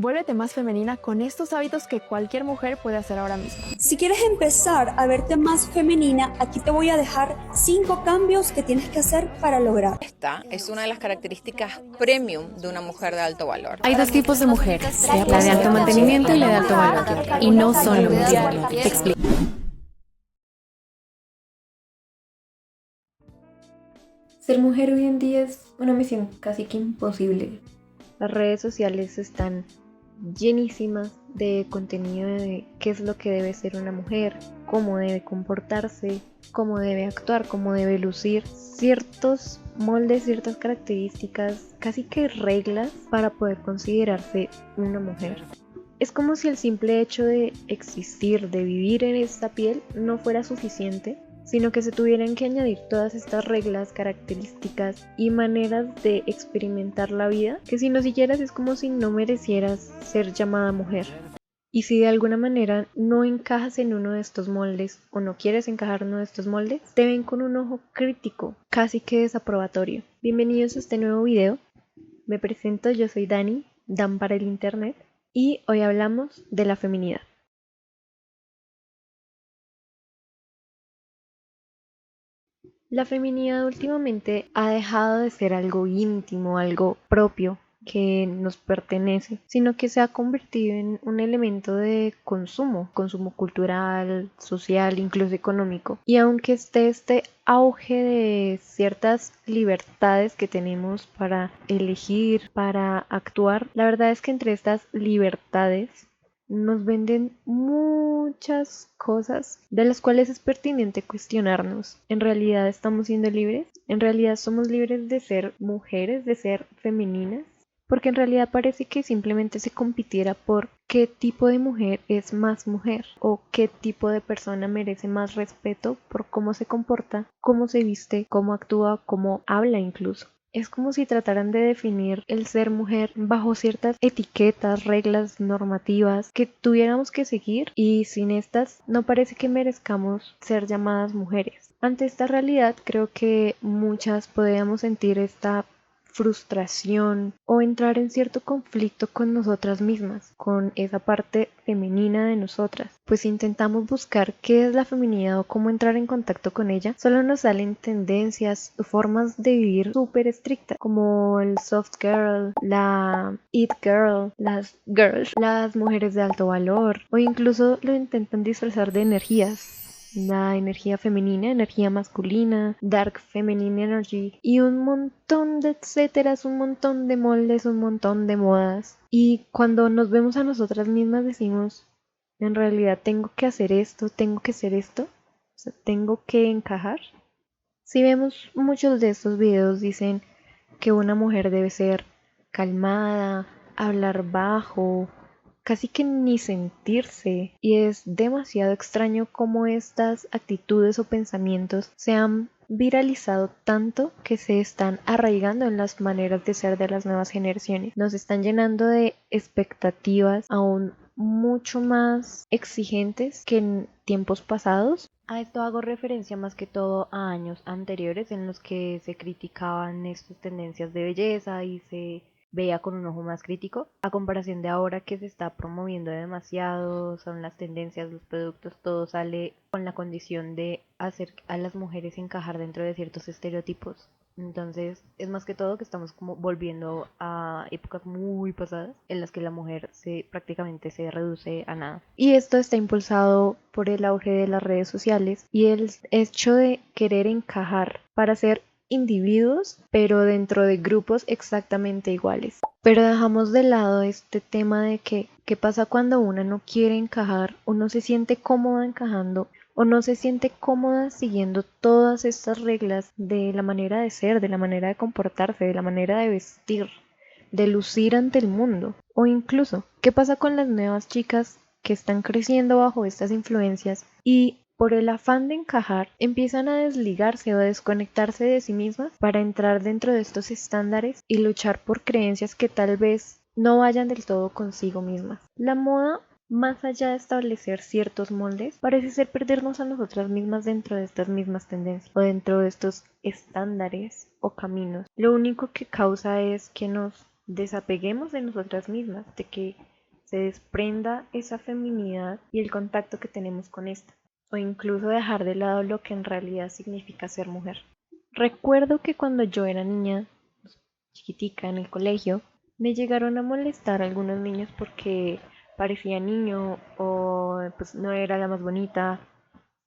Vuélvete más femenina con estos hábitos que cualquier mujer puede hacer ahora mismo. Si quieres empezar a verte más femenina, aquí te voy a dejar 5 cambios que tienes que hacer para lograr. Esta es una de las características premium de una mujer de alto valor. Hay dos tipos de mujeres, la de alto mantenimiento y la de alto valor. Y no son lo mismo. Te explico. Ser mujer hoy en día es una misión casi que imposible. Las redes sociales están llenísimas de contenido de qué es lo que debe ser una mujer, cómo debe comportarse, cómo debe actuar, cómo debe lucir, ciertos moldes, ciertas características, casi que reglas para poder considerarse una mujer. Es como si el simple hecho de existir, de vivir en esta piel, no fuera suficiente, sino que se tuvieran que añadir todas estas reglas, características y maneras de experimentar la vida, que si no siguieras es como si no merecieras ser llamada mujer. Y si de alguna manera no encajas en uno de estos moldes o no quieres encajar en uno de estos moldes, te ven con un ojo crítico, casi que desaprobatorio. Bienvenidos a este nuevo video. Me presento, yo soy Dani, Dan para el internet, y hoy hablamos de la feminidad. La feminidad últimamente ha dejado de ser algo íntimo, algo propio que nos pertenece, sino que se ha convertido en un elemento de consumo cultural, social, incluso económico. Y aunque esté este auge de ciertas libertades que tenemos para elegir, para actuar, la verdad es que entre estas libertades nos venden muchas cosas de las cuales es pertinente cuestionarnos. ¿En realidad estamos siendo libres? ¿En realidad somos libres de ser mujeres, de ser femeninas? Porque en realidad parece que simplemente se compitiera por qué tipo de mujer es más mujer o qué tipo de persona merece más respeto por cómo se comporta, cómo se viste, cómo actúa, cómo habla incluso. Es como si trataran de definir el ser mujer bajo ciertas etiquetas, reglas, normativas que tuviéramos que seguir, y sin estas no parece que merezcamos ser llamadas mujeres. Ante esta realidad creo que muchas podríamos sentir esta frustración o entrar en cierto conflicto con nosotras mismas, con esa parte femenina de nosotras, pues si intentamos buscar qué es la feminidad o cómo entrar en contacto con ella, solo nos salen tendencias o formas de vivir súper estrictas, como el soft girl, la it girl, las mujeres de alto valor, o incluso lo intentan disfrazar de energías. La energía femenina, energía masculina, dark feminine energy y un montón de etcéteras, un montón de moldes, un montón de modas. Y cuando nos vemos a nosotras mismas decimos, en realidad tengo que hacer esto, tengo que ser esto, o sea, tengo que encajar. Si vemos muchos de estos videos dicen que una mujer debe ser calmada, hablar bajo, casi que ni sentirse, y es demasiado extraño cómo estas actitudes o pensamientos se han viralizado tanto que se están arraigando en las maneras de ser de las nuevas generaciones. Nos están llenando de expectativas aún mucho más exigentes que en tiempos pasados. A esto hago referencia más que todo a años anteriores en los que se criticaban estas tendencias de belleza y se veía con un ojo más crítico, a comparación de ahora que se está promoviendo demasiado, son las tendencias, los productos, todo sale con la condición de hacer a las mujeres encajar dentro de ciertos estereotipos. Entonces es más que todo que estamos como volviendo a épocas muy pasadas en las que la mujer prácticamente se reduce a nada. Y esto está impulsado por el auge de las redes sociales y el hecho de querer encajar para ser individuos, pero dentro de grupos exactamente iguales. Pero dejamos de lado este tema de que qué pasa cuando una no quiere encajar o no se siente cómoda encajando o no se siente cómoda siguiendo todas estas reglas de la manera de ser, de la manera de comportarse, de la manera de vestir, de lucir ante el mundo. O incluso, ¿qué pasa con las nuevas chicas que están creciendo bajo estas influencias y por el afán de encajar empiezan a desligarse o a desconectarse de sí mismas para entrar dentro de estos estándares y luchar por creencias que tal vez no vayan del todo consigo mismas? La moda, más allá de establecer ciertos moldes, parece ser perdernos a nosotras mismas dentro de estas mismas tendencias o dentro de estos estándares o caminos. Lo único que causa es que nos desapeguemos de nosotras mismas, de que se desprenda esa feminidad y el contacto que tenemos con esta, o incluso dejar de lado lo que en realidad significa ser mujer. Recuerdo que cuando yo era niña, chiquitica en el colegio, me llegaron a molestar algunos niños porque parecía niño o pues no era la más bonita,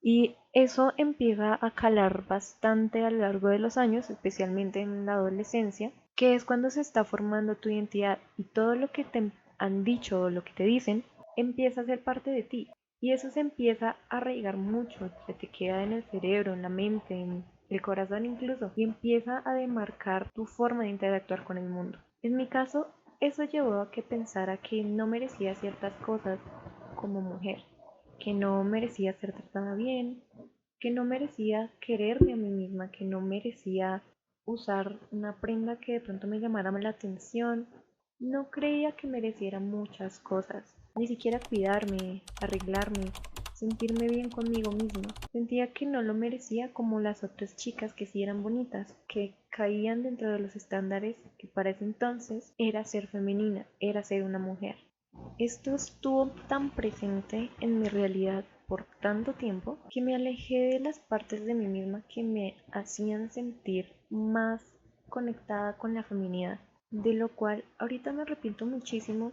y eso empieza a calar bastante a lo largo de los años, especialmente en la adolescencia, que es cuando se está formando tu identidad y todo lo que te han dicho o lo que te dicen empieza a ser parte de ti. Y eso se empieza a arraigar mucho, se te queda en el cerebro, en la mente, en el corazón incluso, y empieza a demarcar tu forma de interactuar con el mundo. En mi caso, eso llevó a que pensara que no merecía ciertas cosas como mujer, que no merecía ser tratada bien, que no merecía quererme a mí misma, que no merecía usar una prenda que de pronto me llamara la atención. No creía que mereciera muchas cosas, ni siquiera cuidarme, arreglarme, sentirme bien conmigo misma. Sentía que no lo merecía como las otras chicas que sí eran bonitas, que caían dentro de los estándares que para ese entonces era ser femenina, era ser una mujer. Esto estuvo tan presente en mi realidad por tanto tiempo que me alejé de las partes de mí misma que me hacían sentir más conectada con la feminidad, de lo cual ahorita me arrepiento muchísimo.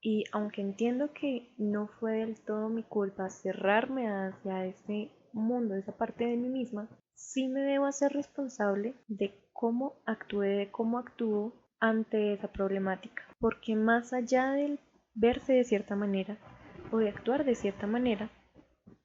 Y aunque entiendo que no fue del todo mi culpa cerrarme hacia ese mundo, esa parte de mí misma, sí me debo hacer responsable de cómo actué, de cómo actúo ante esa problemática. Porque más allá del verse de cierta manera o de actuar de cierta manera,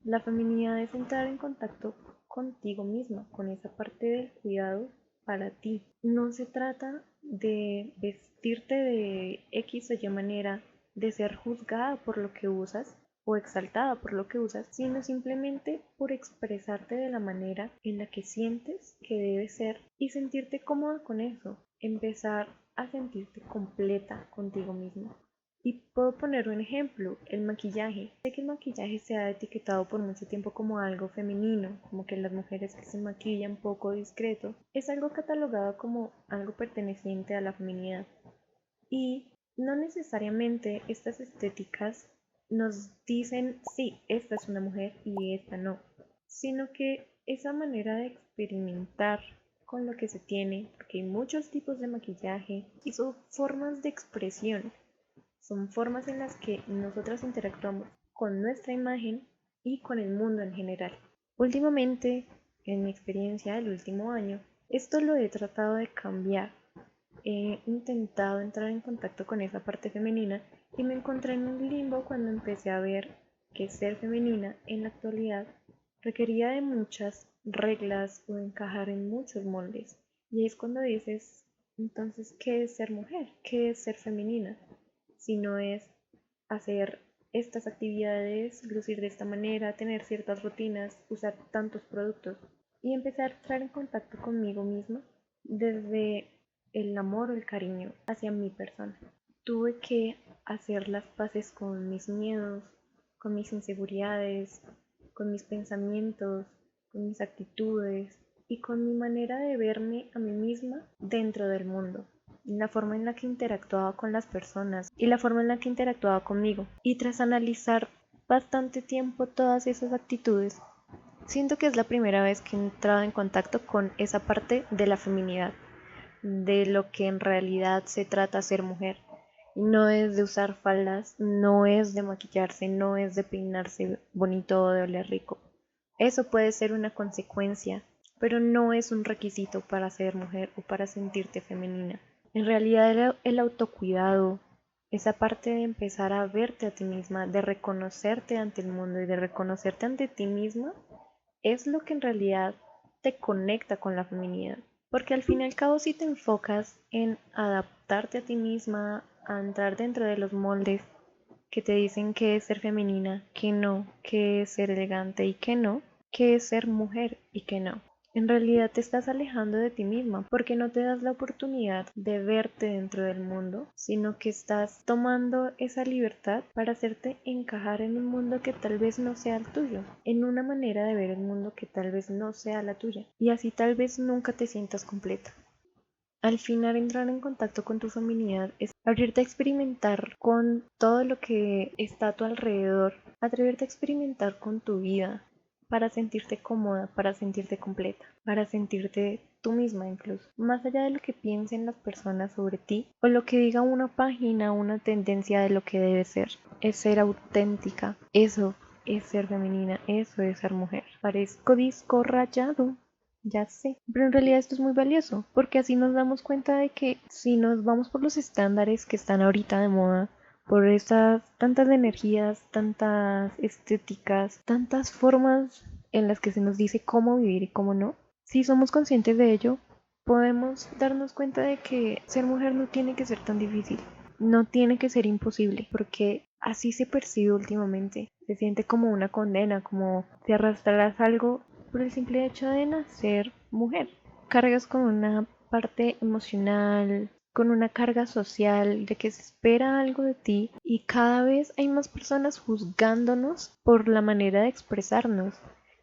la feminidad es entrar en contacto contigo misma, con esa parte del cuidado para ti. No se trata de vestirte de X o Y manera, de ser juzgada por lo que usas o exaltada por lo que usas, sino simplemente por expresarte de la manera en la que sientes que debe ser y sentirte cómoda con eso. Empezar a sentirte completa contigo misma. Y puedo poner un ejemplo, el maquillaje. Sé que el maquillaje se ha etiquetado por mucho tiempo como algo femenino, como que las mujeres que se maquillan poco discreto, es algo catalogado como algo perteneciente a la feminidad. Y no necesariamente estas estéticas nos dicen, sí, esta es una mujer y esta no, sino que esa manera de experimentar con lo que se tiene, porque hay muchos tipos de maquillaje y son formas de expresión. Son formas en las que nosotras interactuamos con nuestra imagen y con el mundo en general. Últimamente, en mi experiencia del último año, esto lo he tratado de cambiar. He intentado entrar en contacto con esa parte femenina y me encontré en un limbo cuando empecé a ver que ser femenina en la actualidad requería de muchas reglas o encajar en muchos moldes. Y ahí es cuando dices, entonces, ¿qué es ser mujer? ¿Qué es ser femenina? Si no es hacer estas actividades, lucir de esta manera, tener ciertas rutinas, usar tantos productos y empezar a entrar en contacto conmigo misma desde el amor o el cariño hacia mi persona. Tuve que hacer las paces con mis miedos, con mis inseguridades, con mis pensamientos, con mis actitudes y con mi manera de verme a mí misma dentro del mundo, la forma en la que interactuaba con las personas y la forma en la que interactuaba conmigo. Y tras analizar bastante tiempo todas esas actitudes, siento que es la primera vez que he entrado en contacto con esa parte de la feminidad, de lo que en realidad se trata ser mujer. No es de usar faldas, no es de maquillarse, no es de peinarse bonito o de oler rico. Eso puede ser una consecuencia, pero no es un requisito para ser mujer o para sentirte femenina. En realidad el autocuidado, esa parte de empezar a verte a ti misma, de reconocerte ante el mundo y de reconocerte ante ti misma, es lo que en realidad te conecta con la feminidad. Porque al fin y al cabo si te enfocas en adaptarte a ti misma, a entrar dentro de los moldes que te dicen qué es ser femenina, qué no, qué es ser elegante y qué no, qué es ser mujer y qué no. En realidad te estás alejando de ti misma porque no te das la oportunidad de verte dentro del mundo, sino que estás tomando esa libertad para hacerte encajar en un mundo que tal vez no sea el tuyo, en una manera de ver el mundo que tal vez no sea la tuya, y así tal vez nunca te sientas completa. Al final, entrar en contacto con tu feminidad es abrirte a experimentar con todo lo que está a tu alrededor, atreverte a experimentar con tu vida para sentirte cómoda, para sentirte completa, para sentirte tú misma incluso. Más allá de lo que piensen las personas sobre ti o lo que diga una página, una tendencia de lo que debe ser, es ser auténtica. Eso es ser femenina, eso es ser mujer. Parezco disco rayado. Ya sé, pero en realidad esto es muy valioso, porque así nos damos cuenta de que si nos vamos por los estándares que están ahorita de moda, por esas tantas energías, tantas estéticas, tantas formas en las que se nos dice cómo vivir y cómo no, si somos conscientes de ello, podemos darnos cuenta de que ser mujer no tiene que ser tan difícil, no tiene que ser imposible, porque así se percibe últimamente, se siente como una condena, como si arrastraras algo por el simple hecho de nacer mujer. Cargas con una parte emocional, con una carga social de que se espera algo de ti y cada vez hay más personas juzgándonos por la manera de expresarnos.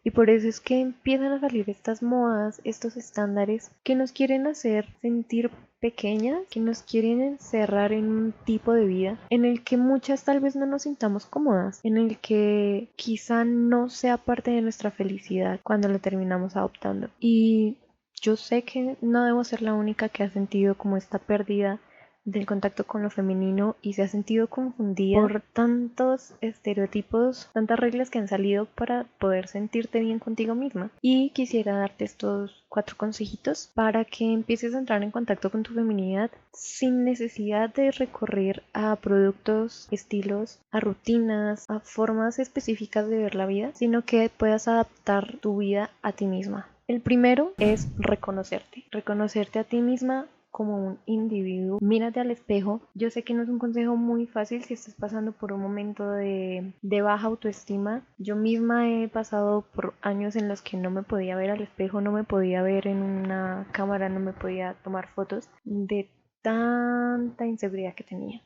Y por eso es que empiezan a salir estas modas, estos estándares que nos quieren hacer sentir pequeñas, que nos quieren encerrar en un tipo de vida en el que muchas tal vez no nos sintamos cómodas, en el que quizá no sea parte de nuestra felicidad cuando lo terminamos adoptando. Y yo sé que no debo ser la única que ha sentido como esta pérdida del contacto con lo femenino y se ha sentido confundida por tantos estereotipos, tantas reglas que han salido para poder sentirte bien contigo misma. Y quisiera darte estos 4 consejitos para que empieces a entrar en contacto con tu feminidad sin necesidad de recurrir a productos, estilos, a rutinas, a formas específicas de ver la vida, sino que puedas adaptar tu vida a ti misma. El primero es reconocerte a ti misma como un individuo. Mírate al espejo. Yo sé que no es un consejo muy fácil si estás pasando por un momento de baja autoestima. Yo misma he pasado por años en los que no me podía ver al espejo, no me podía ver en una cámara, no me podía tomar fotos de tanta inseguridad que tenía.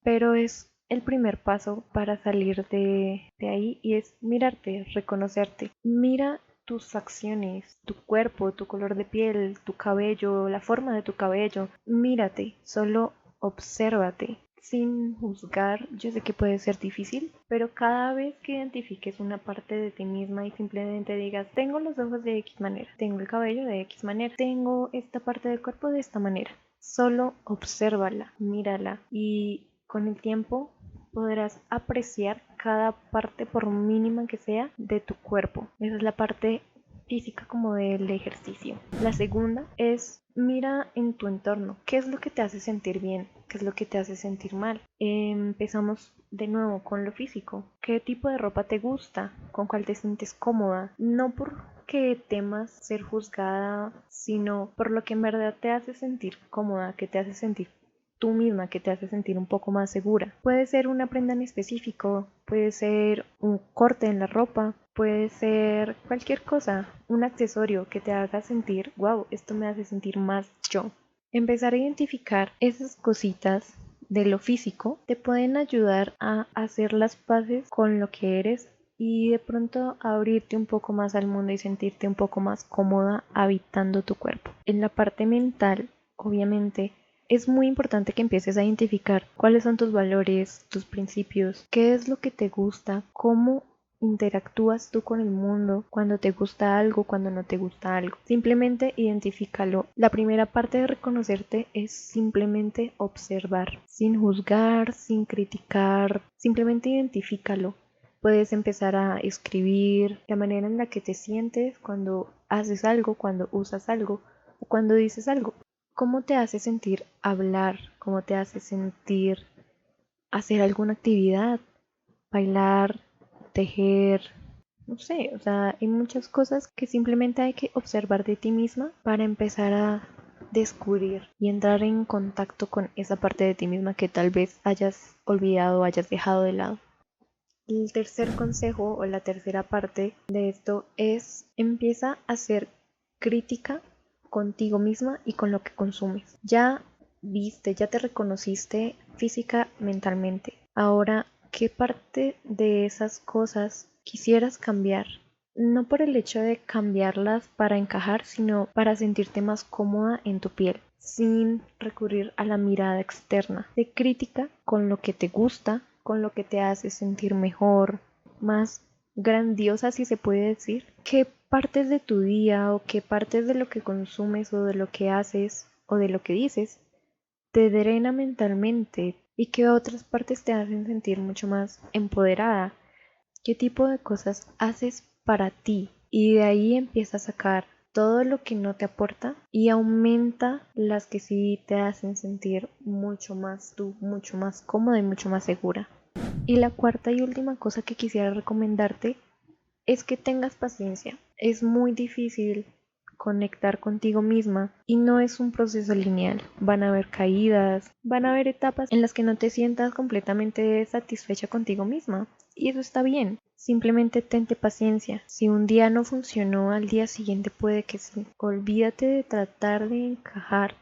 Pero es el primer paso para salir de ahí y es mirarte, reconocerte. Mira tus acciones, tu cuerpo, tu color de piel, tu cabello, la forma de tu cabello. Mírate, solo obsérvate sin juzgar. Yo sé que puede ser difícil, pero cada vez que identifiques una parte de ti misma y simplemente digas, tengo los ojos de X manera, tengo el cabello de X manera, tengo esta parte del cuerpo de esta manera. Solo obsérvala, mírala y con el tiempo podrás apreciar cada parte, por mínima que sea, de tu cuerpo. Esa es la parte física como del ejercicio. La segunda es mira en tu entorno. ¿Qué es lo que te hace sentir bien? ¿Qué es lo que te hace sentir mal? Empezamos de nuevo con lo físico. ¿Qué tipo de ropa te gusta? ¿Con cuál te sientes cómoda? No porque temas ser juzgada, sino por lo que en verdad te hace sentir cómoda, que te hace sentir tú misma, que te hace sentir un poco más segura. Puede ser una prenda en específico, puede ser un corte en la ropa, puede ser cualquier cosa, un accesorio que te haga sentir, wow, esto me hace sentir más yo. Empezar a identificar esas cositas de lo físico te pueden ayudar a hacer las paces con lo que eres y de pronto abrirte un poco más al mundo y sentirte un poco más cómoda habitando tu cuerpo. En la parte mental, obviamente, es muy importante que empieces a identificar cuáles son tus valores, tus principios, qué es lo que te gusta, cómo interactúas tú con el mundo, cuando te gusta algo, cuando no te gusta algo. Simplemente identifícalo. La primera parte de reconocerte es simplemente observar, sin juzgar, sin criticar, simplemente identifícalo. Puedes empezar a escribir la manera en la que te sientes cuando haces algo, cuando usas algo o cuando dices algo. ¿Cómo te hace sentir hablar? ¿Cómo te hace sentir hacer alguna actividad? Bailar, tejer, no sé, o sea, hay muchas cosas que simplemente hay que observar de ti misma para empezar a descubrir y entrar en contacto con esa parte de ti misma que tal vez hayas olvidado o hayas dejado de lado. El tercer consejo o la tercera parte de esto es empieza a ser crítica contigo misma y con lo que consumes. Ya viste, ya te reconociste física, mentalmente. Ahora, ¿qué parte de esas cosas quisieras cambiar? No por el hecho de cambiarlas para encajar, sino para sentirte más cómoda en tu piel. sin recurrir a la mirada externa. Sé crítica con lo que te gusta, con lo que te hace sentir mejor, más grandiosa si se puede decir. ¿Qué partes de tu día o qué partes de lo que consumes o de lo que haces o de lo que dices te drena mentalmente y qué otras partes te hacen sentir mucho más empoderada? ¿Qué tipo de cosas haces para ti? Y de ahí empieza a sacar todo lo que no te aporta y aumenta las que sí te hacen sentir mucho más tú, mucho más cómoda y mucho más segura. Y la cuarta y última cosa que quisiera recomendarte es que tengas paciencia. Es muy difícil conectar contigo misma y no es un proceso lineal. Van a haber caídas, van a haber etapas en las que no te sientas completamente satisfecha contigo misma y eso está bien. Simplemente tente paciencia. Si un día no funcionó, al día siguiente puede que sí. Olvídate de tratar de encajar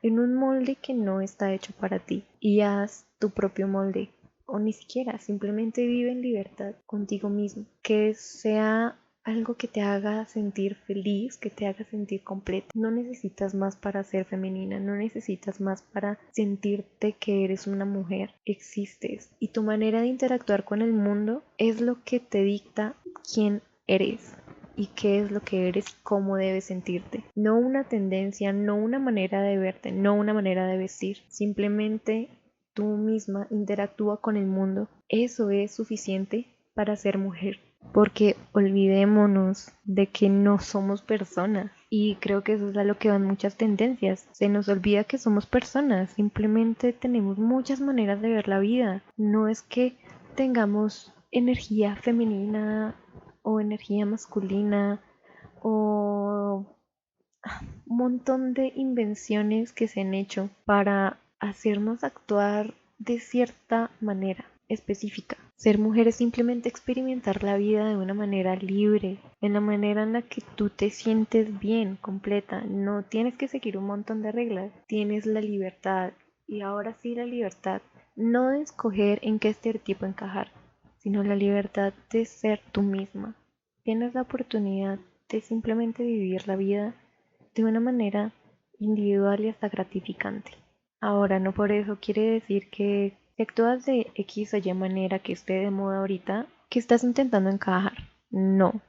en un molde que no está hecho para ti y haz tu propio molde. O ni siquiera, simplemente vive en libertad contigo mismo. Que sea algo que te haga sentir feliz, que te haga sentir completa. No necesitas más para ser femenina, no necesitas más para sentirte que eres una mujer. Existes y tu manera de interactuar con el mundo es lo que te dicta quién eres y qué es lo que eres y cómo debes sentirte. No una tendencia, no una manera de verte, no una manera de vestir. Simplemente tú misma interactúa con el mundo. Eso es suficiente para ser mujer. Porque olvidémonos de que no somos personas. Y creo que eso es a lo que van muchas tendencias. Se nos olvida que somos personas. Simplemente tenemos muchas maneras de ver la vida. No es que tengamos energía femenina o energía masculina o un montón de invenciones que se han hecho para hacernos actuar de cierta manera específica. Ser mujer es simplemente experimentar la vida de una manera libre, en la manera en la que tú te sientes bien, completa. No tienes que seguir un montón de reglas, tienes la libertad, y ahora sí la libertad, no de escoger en qué estereotipo encajar, sino la libertad de ser tú misma. Tienes la oportunidad de simplemente vivir la vida de una manera individual y hasta gratificante. Ahora, no por eso quiere decir que si actúas de X o Y manera que esté de moda ahorita, que estás intentando encajar. No.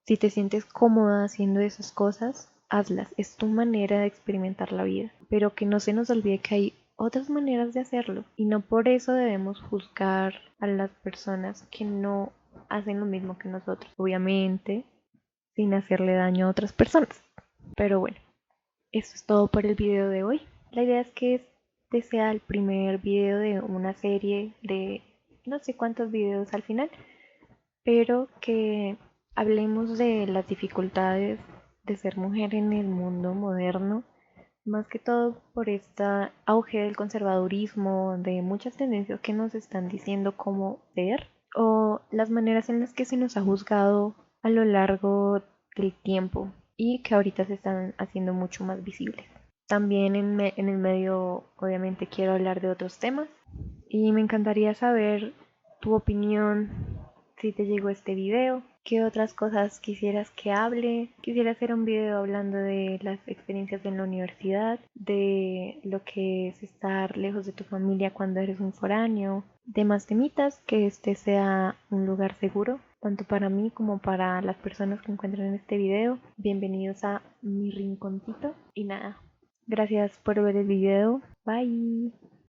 Si te sientes cómoda haciendo esas cosas, hazlas. Es tu manera de experimentar la vida. Pero que no se nos olvide que hay otras maneras de hacerlo. Y no por eso debemos juzgar a las personas que no hacen lo mismo que nosotros. Obviamente, sin hacerle daño a otras personas. Pero bueno, eso es todo por el video de hoy. La idea es que este sea el primer video de una serie de no sé cuántos videos al final, pero que hablemos de las dificultades de ser mujer en el mundo moderno, más que todo por este auge del conservadurismo, de muchas tendencias que nos están diciendo cómo ser, o las maneras en las que se nos ha juzgado a lo largo del tiempo y que ahorita se están haciendo mucho más visibles. También en el medio, obviamente, quiero hablar de otros temas y me encantaría saber tu opinión si te llegó este video, qué otras cosas quisieras que hable. Quisiera hacer un video hablando de las experiencias en la universidad, de lo que es estar lejos de tu familia cuando eres un foráneo, de más temitas, que este sea un lugar seguro, tanto para mí como para las personas que encuentran en este video. Bienvenidos a mi rinconcito y nada, gracias por ver el video. Bye.